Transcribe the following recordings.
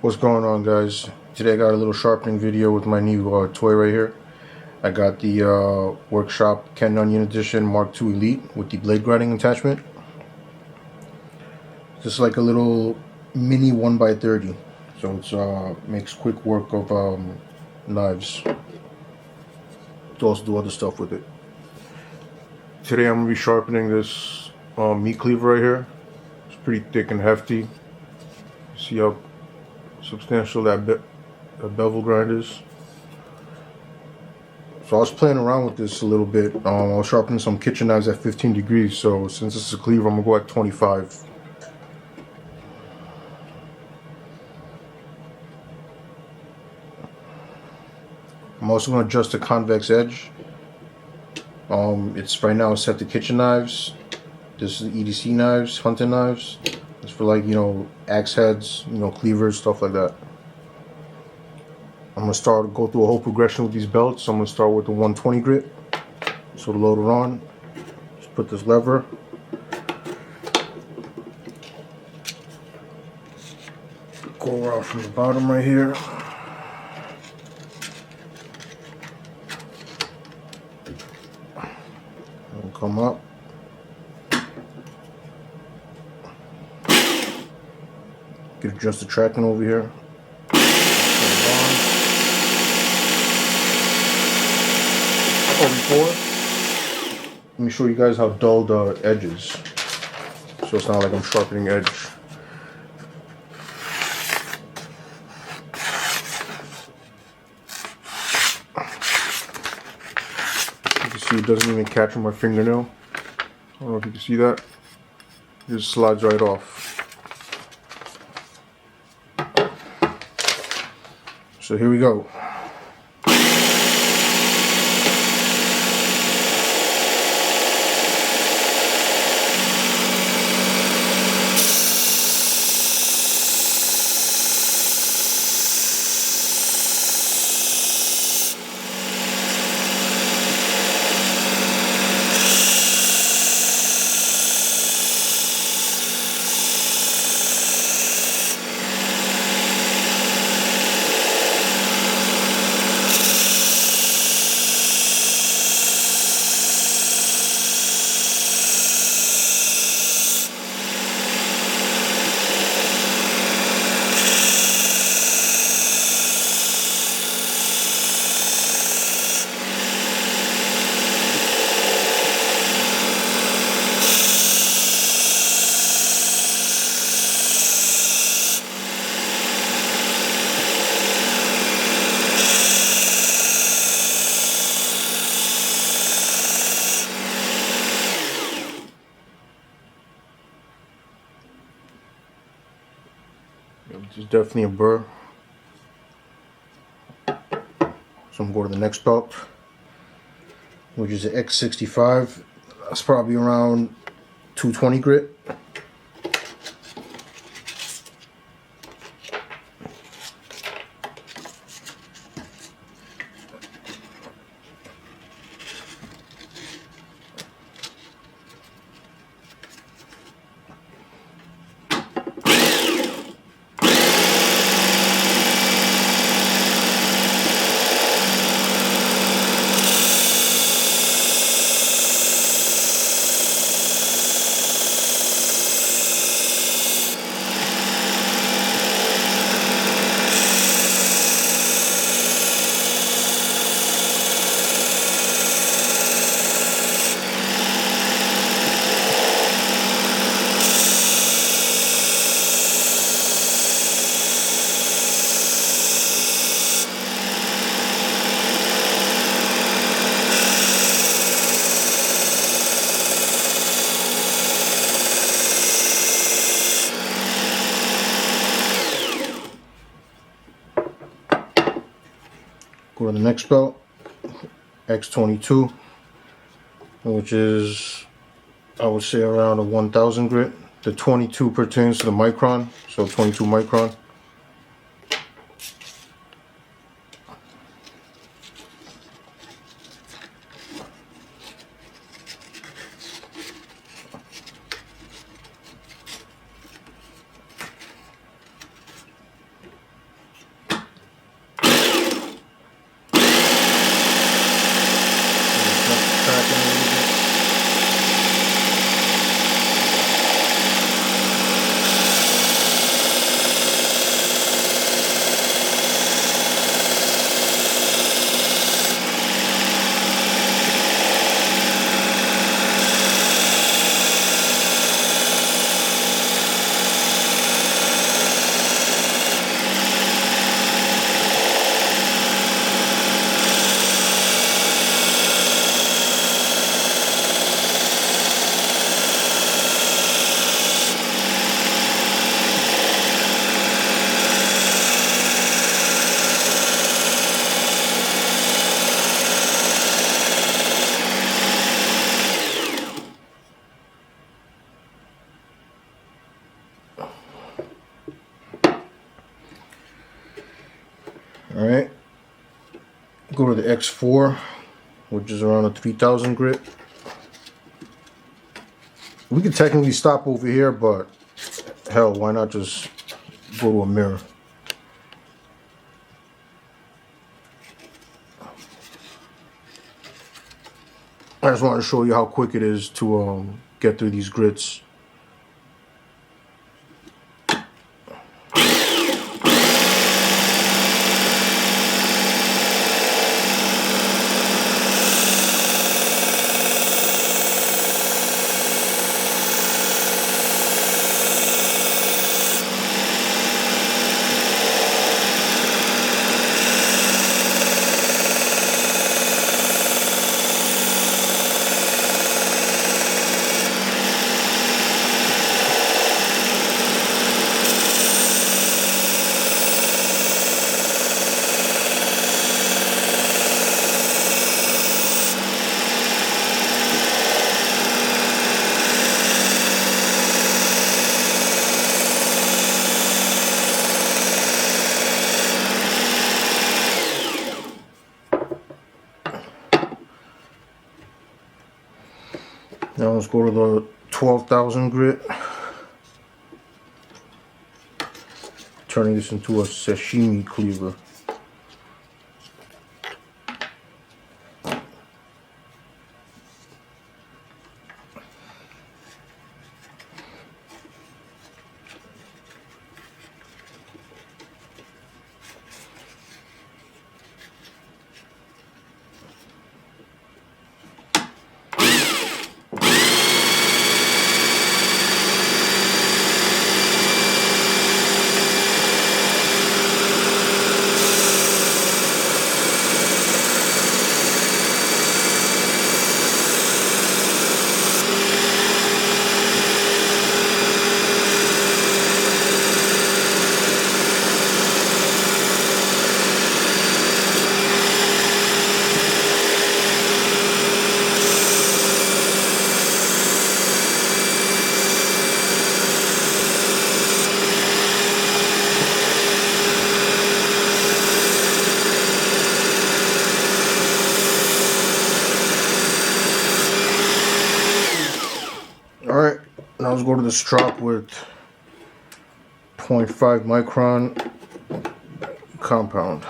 What's going on, guys? Today I got a little sharpening video with my new toy right here. I got the Workshop Ken Onion Edition Mark II Elite with the blade grinding attachment. Just like a little mini 1x30, so it's makes quick work of knives. To also do other stuff with it. Today I'm gonna be sharpening this meat cleaver right here. It's pretty thick and hefty. See how substantial that bevel grind is. So I was playing around with this a little bit. I was sharpening some kitchen knives at 15 degrees. So since this is a cleaver, I'm gonna go at 25. I'm also gonna adjust the convex edge. It's right now set to kitchen knives. This is EDC knives, hunting knives. It's for, like, axe heads, cleavers, stuff like that. I'm gonna go through a whole progression with these belts. So I'm gonna start with the 120 grit. So to load it on, just put this lever. Go around from the bottom right here. And come up. Adjust the tracking over here. Let me show you guys how dull the edge is, so it's not like I'm sharpening edge. You can see it doesn't even catch on my fingernail. I don't know if you can see that. It just slides right off. So here we go. This is definitely a burr. So I'm going to the next belt, which is an X65. That's probably around 220 grit. Go to the next belt, X22, which is, I would say, around a 1000 grit. The 22 pertains to the micron, so 22 micron. Alright, go to the X4, which is around a 3000 grit. We could technically stop over here, but hell, why not just go to a mirror? I just want to show you how quick it is to get through these grits. Now let's go to the 12,000 grit. Turning this into a sashimi cleaver. Alright, now let's go to the strop with 0.5 micron compound.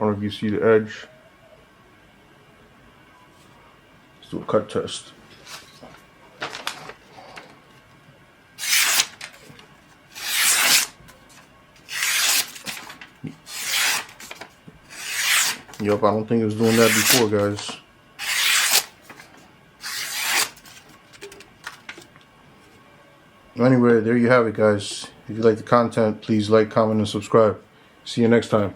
I don't know if you see the edge. Let's do a cut test. Yup, I don't think it was doing that before, guys. Anyway, there you have it, guys. If you like the content, please like, comment, and subscribe. See you next time.